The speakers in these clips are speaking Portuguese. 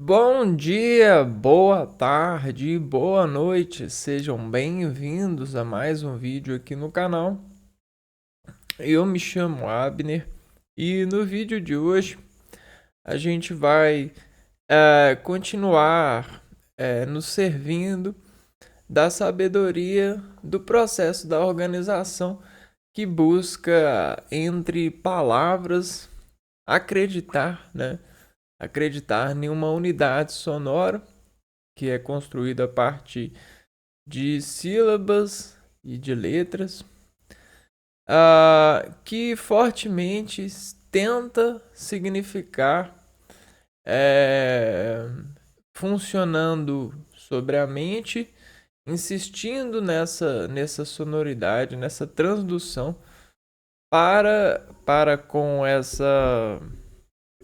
Bom dia, boa tarde, boa noite, sejam bem-vindos a mais um vídeo aqui no canal. Eu me chamo Abner e no vídeo de hoje a gente vai continuar nos servindo da sabedoria do processo da organização que busca, entre palavras, acreditar, né? Acreditar em uma unidade sonora que é construída a partir de sílabas e de letras, que fortemente tenta significar, é, funcionando sobre a mente, insistindo nessa sonoridade, nessa transdução para com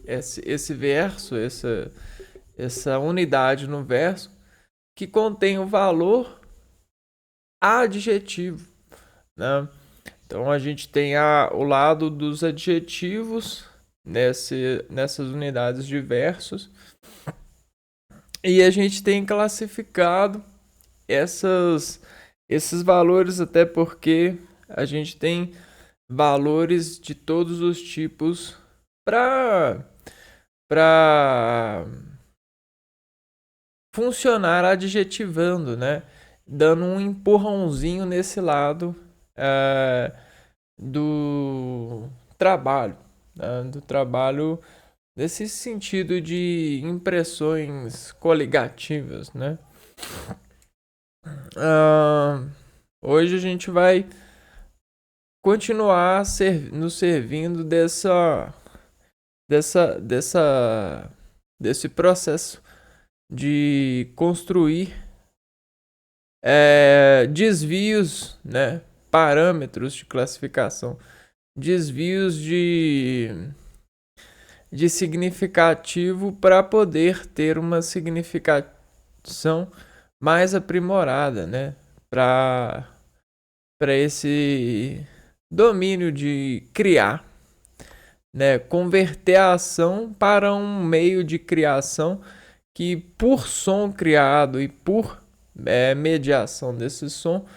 esse verso, essa unidade no verso, que contém o valor adjetivo, né? Então a gente tem o lado dos adjetivos nessas unidades de versos, e a gente tem classificado esses valores, até porque a gente tem valores de todos os tipos para funcionar adjetivando, né? Dando um empurrãozinho nesse lado é, do trabalho, né? Do trabalho nesse sentido de impressões coligativas, né? Ah, hoje a gente vai continuar nos servindo desse processo de construir desvios, né? Parâmetros de classificação, desvios de significativo para poder ter uma significação mais aprimorada, né? Para esse domínio de criar, né? Converter a ação para um meio de criação que, por som criado e por mediação desse som,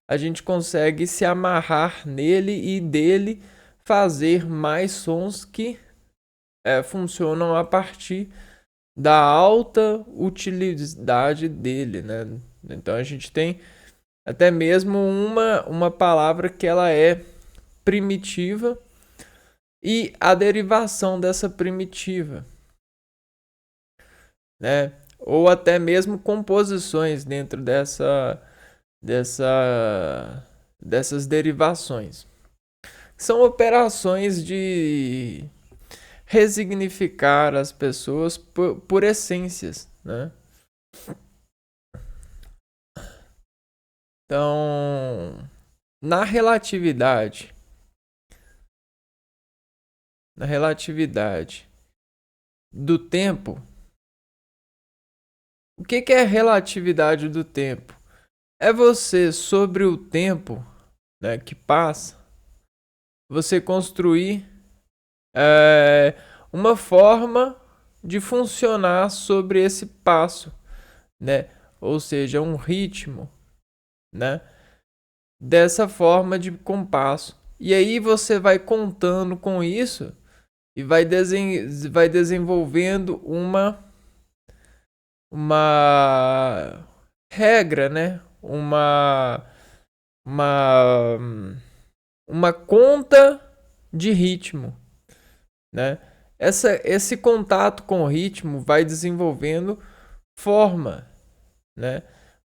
a gente consegue se amarrar nele e dele fazer mais sons que funcionam a partir da alta utilidade dele, né? Então a gente tem até mesmo uma palavra que ela é primitiva e a derivação dessa primitiva, né? Ou até mesmo composições dentro dessas derivações. São operações de resignificar as pessoas por essências, né? Então, na relatividade, na relatividade do tempo, o que é a relatividade do tempo? É você, sobre o tempo, né, que passa, você construir uma forma de funcionar sobre esse passo, né? Ou seja, um ritmo, né? Dessa forma de compasso. E aí você vai contando com isso e vai desenvolvendo uma regra, né? Uma, uma conta de ritmo, né? Esse contato com o ritmo vai desenvolvendo forma, né?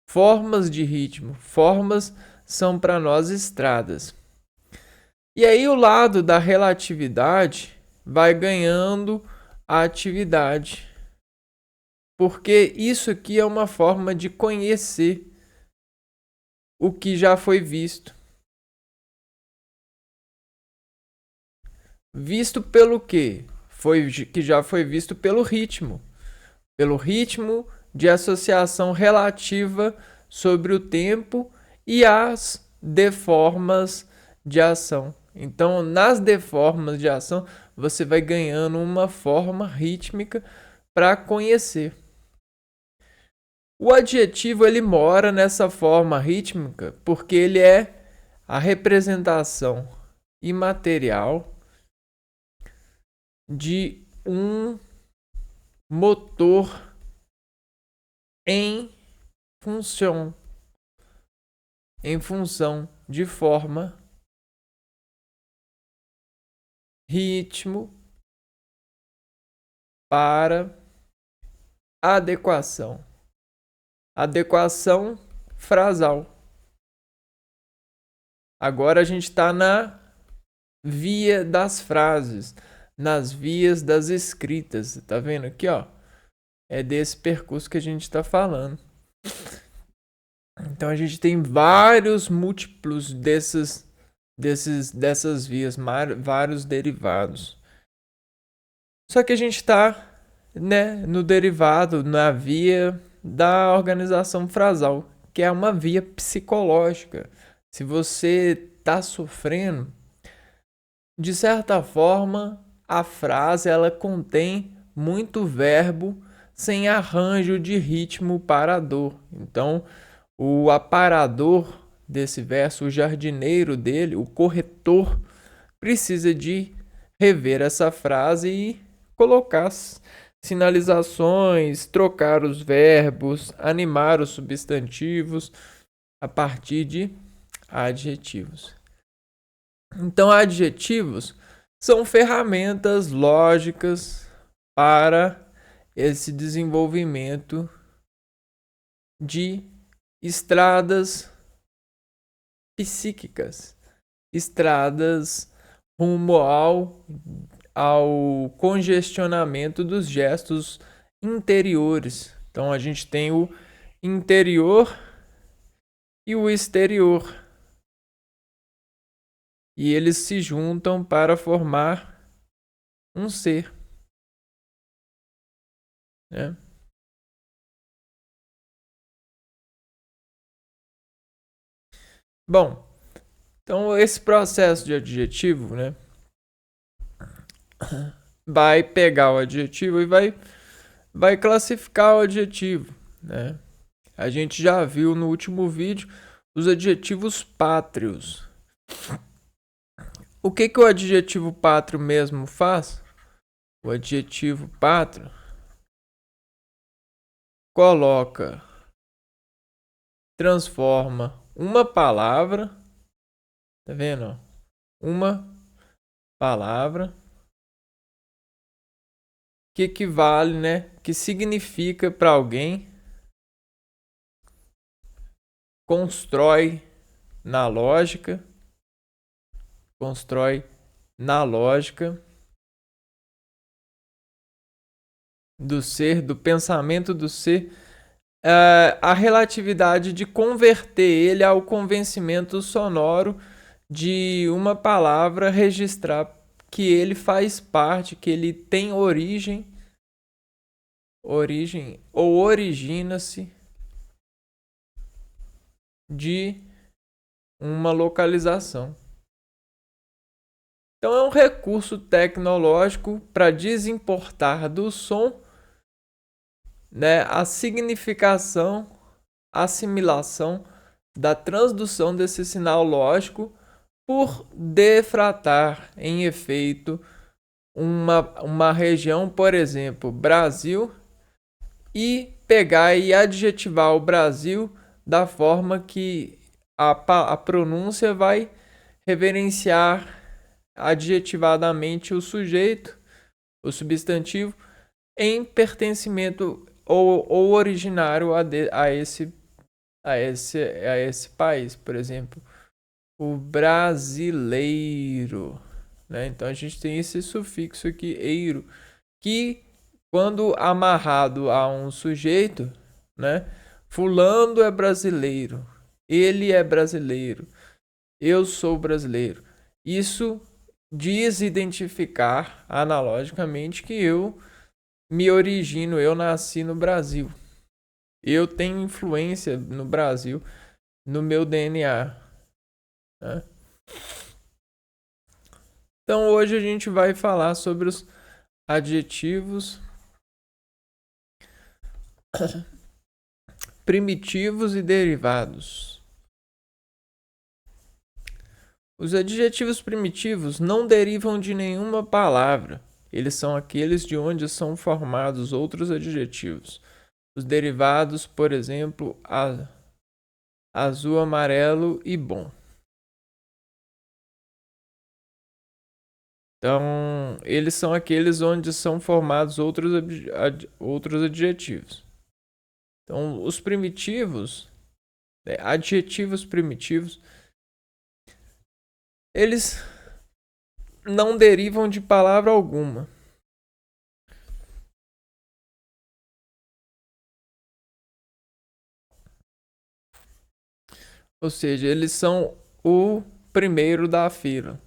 Formas de ritmo. Formas são para nós estradas. E aí o lado da relatividade vai ganhando a atividade. Porque isso aqui é uma forma de conhecer o que já foi visto. Visto pelo quê? Que já foi visto pelo ritmo. Pelo ritmo de associação relativa sobre o tempo e as deformas de ação. Então, nas deformas de ação, você vai ganhando uma forma rítmica para conhecer. O adjetivo ele mora nessa forma rítmica porque ele é a representação imaterial de um motor em função, de forma, ritmo para adequação. Adequação frasal. Agora a gente está na via das frases, nas vias das escritas. Tá vendo aqui, ó? É desse percurso que a gente está falando. Então a gente tem vários múltiplos dessas vias, vários derivados. Só que a gente está, né, no derivado, na via da organização frasal, que é uma via psicológica. Se você está sofrendo, de certa forma, a frase ela contém muito verbo sem arranjo de ritmo parador. Então, o aparador desse verso, o jardineiro dele, o corretor, precisa de rever essa frase e colocar sinalizações, trocar os verbos, animar os substantivos a partir de adjetivos. Então, adjetivos são ferramentas lógicas para esse desenvolvimento de estradas psíquicas, estradas rumo ao congestionamento dos gestos interiores. Então a gente tem o interior e o exterior. E eles se juntam para formar um ser. Né? Bom, então esse processo de adjetivo, né, vai pegar o adjetivo e vai classificar o adjetivo, né? A gente já viu no último vídeo os adjetivos pátrios. O que o adjetivo pátrio mesmo faz? O adjetivo pátrio transforma uma palavra, tá vendo? Uma palavra que equivale, né? Que significa para alguém, constrói na lógica do ser, do pensamento do ser, a relatividade de converter ele ao convencimento sonoro de uma palavra, registrar que ele faz parte, que ele tem origem ou origina-se de uma localização. Então é um recurso tecnológico para desimportar do som, né, a significação, assimilação da transdução desse sinal lógico por defratar em efeito uma região, por exemplo, Brasil, e pegar e adjetivar o Brasil da forma que a pronúncia vai reverenciar adjetivadamente o sujeito, o substantivo, em pertencimento ou originário a esse país, por exemplo, o brasileiro, né? Então a gente tem esse sufixo aqui, eiro, que quando amarrado a um sujeito, né? Fulano é brasileiro, ele é brasileiro, eu sou brasileiro. Isso diz identificar analogicamente que eu nasci no Brasil. Eu tenho influência no Brasil, no meu DNA. Né? Então hoje a gente vai falar sobre os adjetivos primitivos e derivados. Os adjetivos primitivos não derivam de nenhuma palavra. Eles são aqueles de onde são formados outros adjetivos. Os derivados, por exemplo, azul, amarelo e bom. Então, eles são aqueles onde são formados outros adjetivos. Então, os primitivos, adjetivos primitivos, eles não derivam de palavra alguma. Ou seja, eles são o primeiro da fila.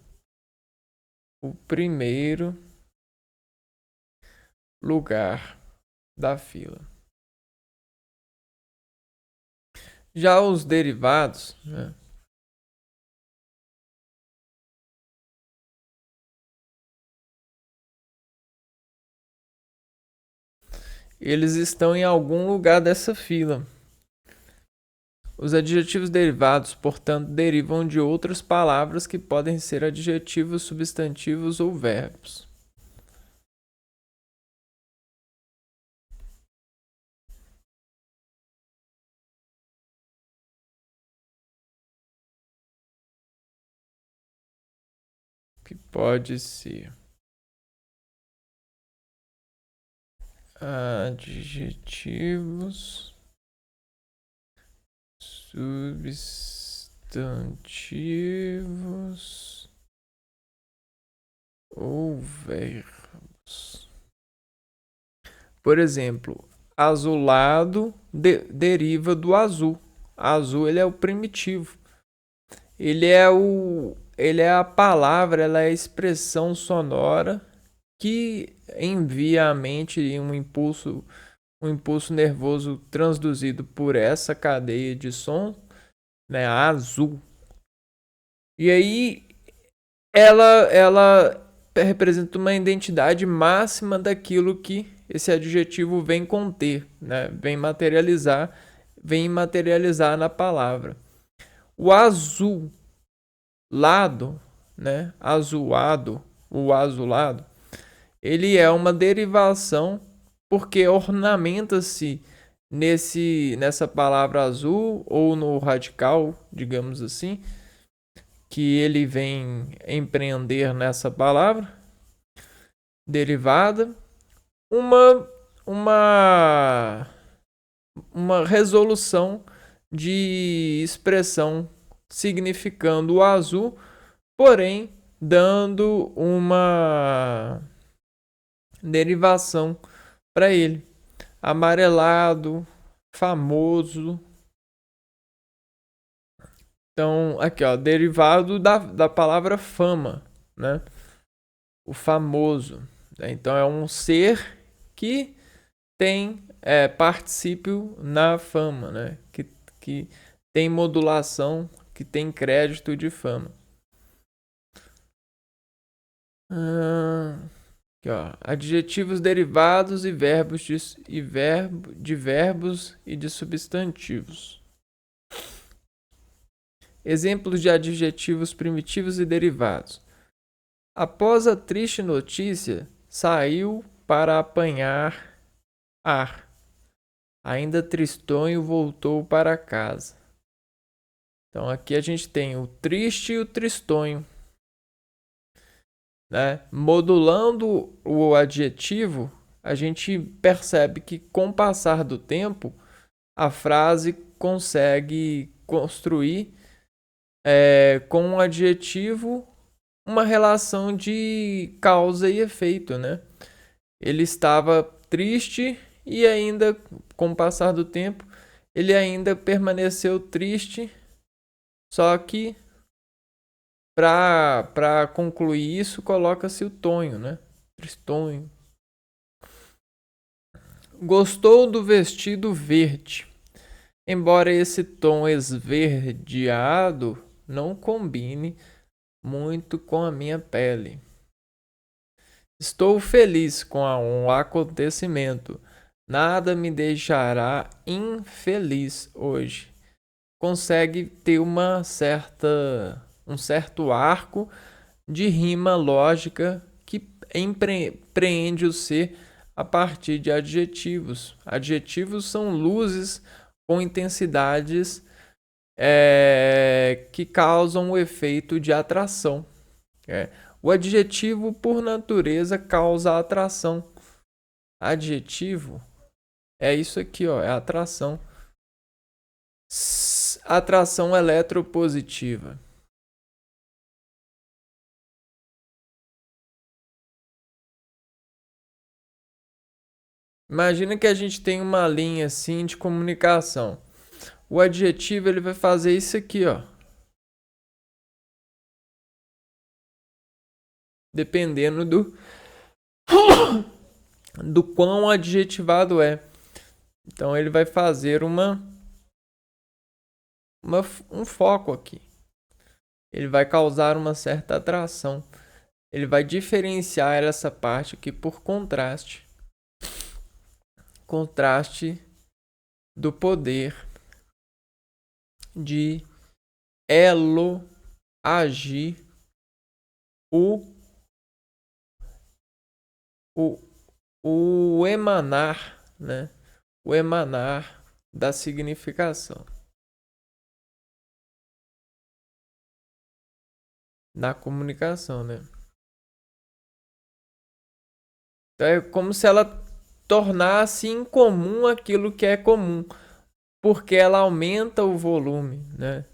O primeiro lugar da fila. Já os derivados, né? Eles estão em algum lugar dessa fila. Os adjetivos derivados, portanto, derivam de outras palavras que podem ser adjetivos, substantivos ou verbos. Que pode ser adjetivos, substantivos ou verbos. Por exemplo, azulado deriva do azul. Azul, ele é o primitivo. Ele é a palavra, ela é a expressão sonora que envia à mente um impulso nervoso transduzido por essa cadeia de som, né, azul. E aí ela representa uma identidade máxima daquilo que esse adjetivo vem conter, né, vem materializar na palavra. O azul lado, né, azulado, o azulado, ele é uma derivação porque ornamenta-se nessa palavra azul ou no radical, digamos assim, que ele vem empreender nessa palavra derivada, uma resolução de expressão significando o azul, porém dando uma derivação para ele. Amarelado, famoso. Então, aqui ó, derivado da palavra fama, né? O famoso. Então é um ser que tem particípio na fama, né? Que tem modulação, que tem crédito de fama. Aqui, ó, adjetivos derivados e verbos de verbos e de substantivos. Exemplos de adjetivos primitivos e derivados. Após a triste notícia, saiu para apanhar ar. Ainda tristonho voltou para casa. Então aqui a gente tem o triste e o tristonho, né? Modulando o adjetivo, a gente percebe que com o passar do tempo, a frase consegue construir com um adjetivo uma relação de causa e efeito, né? Ele estava triste e ainda, com o passar do tempo, ele ainda permaneceu triste, só que para concluir isso, coloca-se o tonho, né? Tristonho. Gostou do vestido verde. Embora esse tom esverdeado não combine muito com a minha pele. Estou feliz com um acontecimento. Nada me deixará infeliz hoje. Consegue ter um certo arco de rima lógica que empreende o ser a partir de adjetivos. Adjetivos são luzes com intensidades que causam o efeito de atração. O adjetivo, por natureza, causa atração. Adjetivo é isso aqui, ó, é atração. Atração eletropositiva. Imagina que a gente tem uma linha assim de comunicação. O adjetivo ele vai fazer isso aqui, ó. Dependendo do quão adjetivado é. Então ele vai fazer um foco aqui. Ele vai causar uma certa atração. Ele vai diferenciar essa parte aqui por contraste. Contraste do poder de agir o emanar, né? O emanar da significação na comunicação, né? Então é como se ela tornasse incomum aquilo que é comum, porque ela aumenta o volume, né?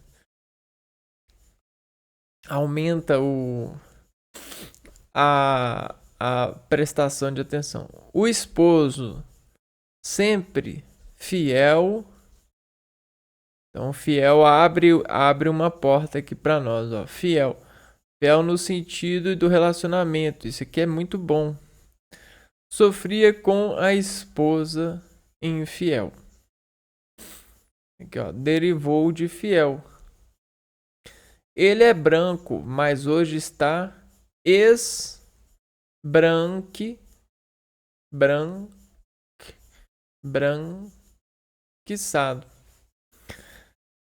Aumenta a prestação de atenção. O esposo sempre fiel. Então, fiel abre uma porta aqui para nós, ó. Fiel. Fiel no sentido do relacionamento. Isso aqui é muito bom. Sofria com a esposa infiel. Aqui, ó. Derivou de fiel. Ele é branco, mas hoje está branquiçado.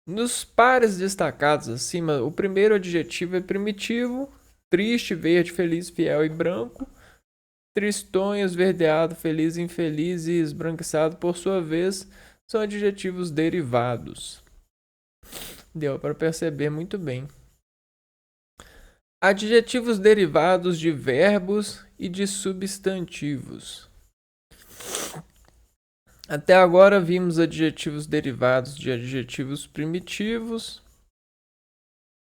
Nos pares destacados acima, o primeiro adjetivo é primitivo, triste, verde, feliz, fiel e branco. Tristonho, esverdeado, feliz, infeliz e esbranquiçado, por sua vez, são adjetivos derivados. Deu para perceber muito bem. Adjetivos derivados de verbos e de substantivos. Até agora vimos adjetivos derivados de adjetivos primitivos.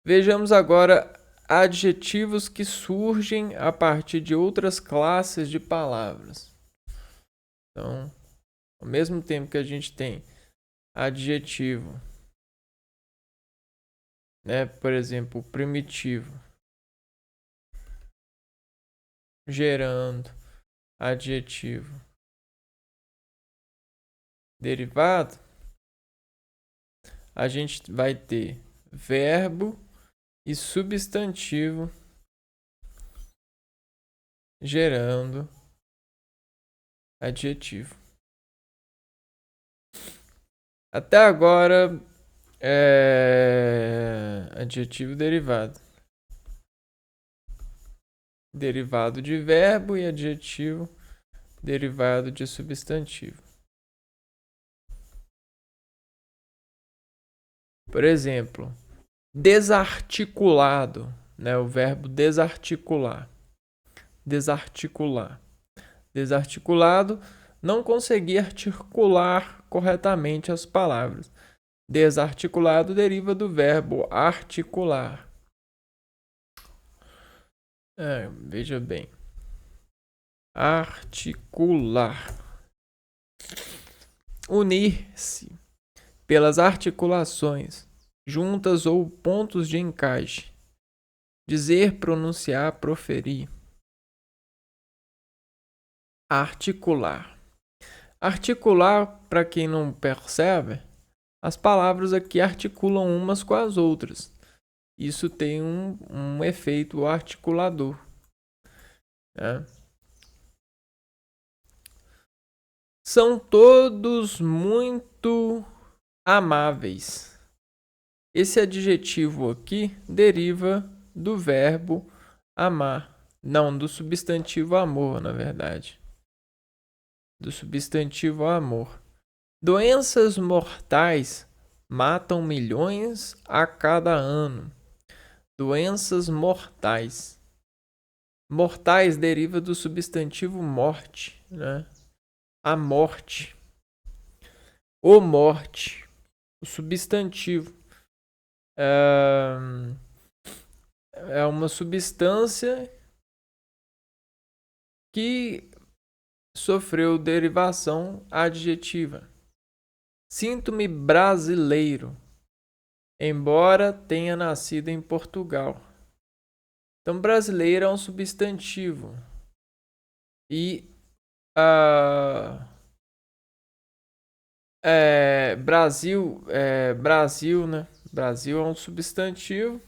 Vejamos agora adjetivos que surgem a partir de outras classes de palavras. Então, ao mesmo tempo que a gente tem adjetivo, né, por exemplo, primitivo, gerando adjetivo derivado, a gente vai ter verbo e substantivo gerando adjetivo. Até agora, adjetivo derivado. Derivado de verbo e adjetivo derivado de substantivo. Por exemplo, desarticulado, né? O verbo desarticular. Desarticular. Desarticulado, não conseguir articular corretamente as palavras. Desarticulado deriva do verbo articular. Veja bem. Articular. Unir-se pelas articulações, juntas ou pontos de encaixe. Dizer, pronunciar, proferir. Articular. Articular, para quem não percebe, as palavras aqui articulam umas com as outras. Isso tem um efeito articulador, né? São todos muito amáveis. Esse adjetivo aqui deriva do verbo amar. Não, do substantivo amor, na verdade. Do substantivo amor. Doenças mortais matam milhões a cada ano. Doenças mortais. Mortais deriva do substantivo morte, né? A morte. O morte. O substantivo. É uma substância que sofreu derivação adjetiva. Sinto-me brasileiro, embora tenha nascido em Portugal. Então, brasileiro é um substantivo. E Brasil, né? Brasil é um substantivo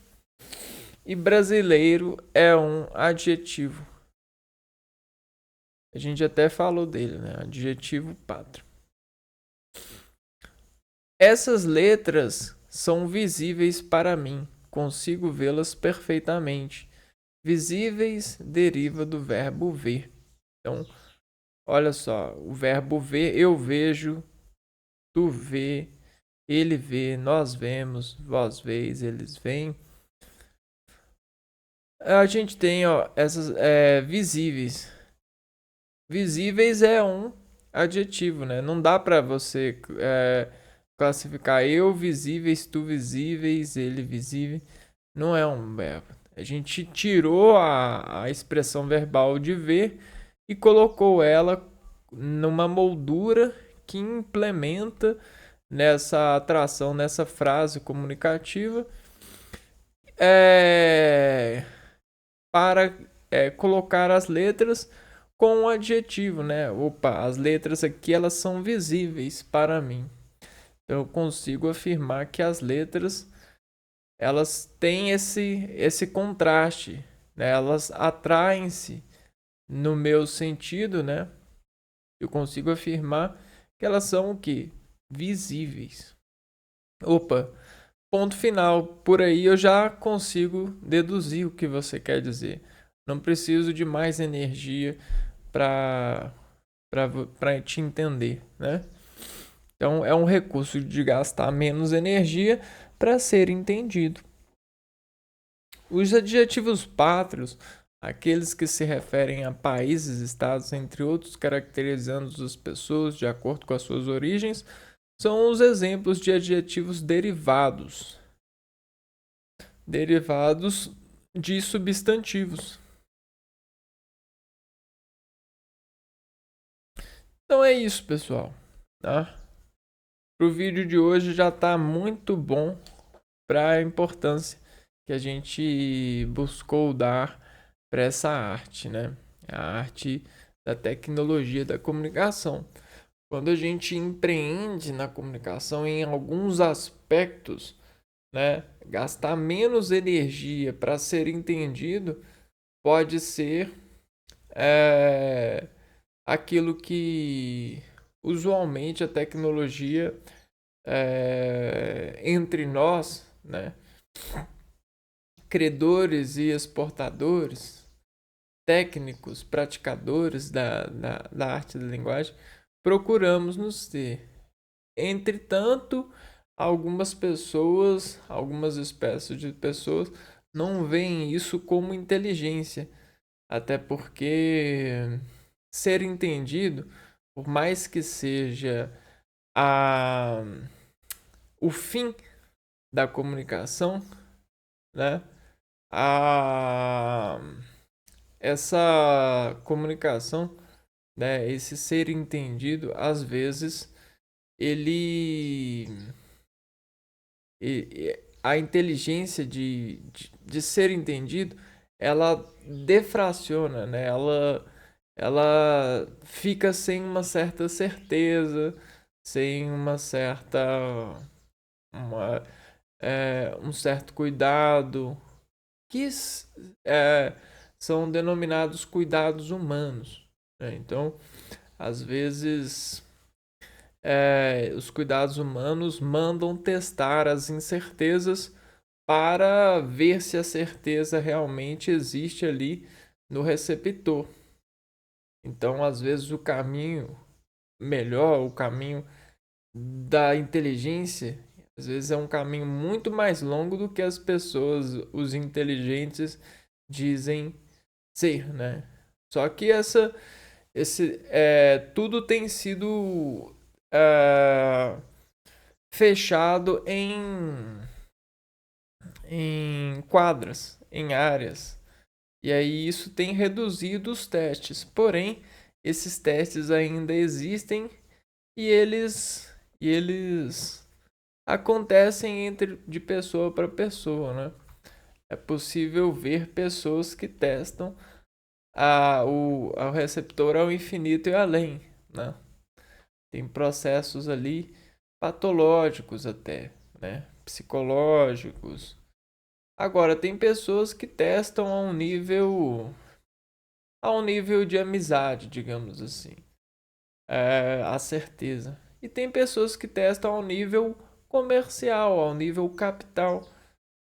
e brasileiro é um adjetivo. A gente até falou dele, né? Adjetivo pátrio. Essas letras são visíveis para mim, consigo vê-las perfeitamente. Visíveis deriva do verbo ver. Então, olha só, o verbo ver, eu vejo, tu vê, ele vê, nós vemos, vós veis, eles veem. A gente tem, ó, essas visíveis. Visíveis é um adjetivo, né? Não dá para você classificar eu visíveis, tu visíveis, ele visível. Não é um verbo. A gente tirou a expressão verbal de ver e colocou ela numa moldura que implementa nessa atração, nessa frase comunicativa, para colocar as letras com um adjetivo, né? Opa, as letras aqui elas são visíveis para mim. Então, eu consigo afirmar que as letras elas têm esse contraste, né? Elas atraem-se no meu sentido, né? Eu consigo afirmar que elas são o quê? Visíveis. Opa, ponto final. Por aí eu já consigo deduzir o que você quer dizer. Não preciso de mais energia para te entender, né? Então é um recurso de gastar menos energia para ser entendido. Os adjetivos pátrios, aqueles que se referem a países, estados, entre outros, caracterizando as pessoas de acordo com as suas origens, são os exemplos de adjetivos derivados. Derivados de substantivos. Então é isso, pessoal. Tá? O vídeo de hoje já está muito bom para a importância que a gente buscou dar para essa arte, né? A arte da tecnologia da comunicação. Quando a gente empreende na comunicação em alguns aspectos, né, gastar menos energia para ser entendido pode ser aquilo que usualmente a tecnologia entre nós, né, credores e exportadores, técnicos, praticadores da arte da linguagem, procuramos nos ter. Entretanto, algumas pessoas, algumas espécies de pessoas, não veem isso como inteligência. Até porque ser entendido, por mais que seja o fim da comunicação, né? Essa comunicação, né? Esse ser entendido, às vezes, ele a inteligência de ser entendido, ela defraciona, né? Ela fica sem uma certa certeza, sem uma certa um certo cuidado, que são denominados cuidados humanos, né? Então, às vezes os cuidados humanos mandam testar as incertezas para ver se a certeza realmente existe ali no receptor. Então, às vezes, o caminho melhor, o caminho da inteligência, às vezes é um caminho muito mais longo do que as pessoas, os inteligentes, dizem ser, né? Só que tudo tem sido fechado em quadras, em áreas. E aí isso tem reduzido os testes. Porém, esses testes ainda existem e eles acontecem de pessoa para pessoa, né? É possível ver pessoas que testam o receptor ao infinito e além, né? Tem processos ali patológicos até, né? Psicológicos. Agora, tem pessoas que testam a um nível de amizade, digamos assim, a certeza. E tem pessoas que testam ao nível comercial, ao nível capital,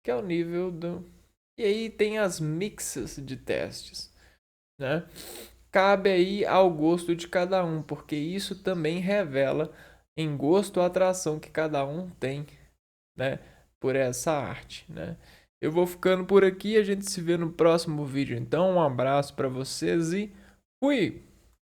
que é o nível do. E aí tem as mixas de testes, né? Cabe aí ao gosto de cada um, porque isso também revela em gosto a atração que cada um tem, né, por essa arte, né? Eu vou ficando por aqui, a gente se vê no próximo vídeo. Então, um abraço para vocês e fui.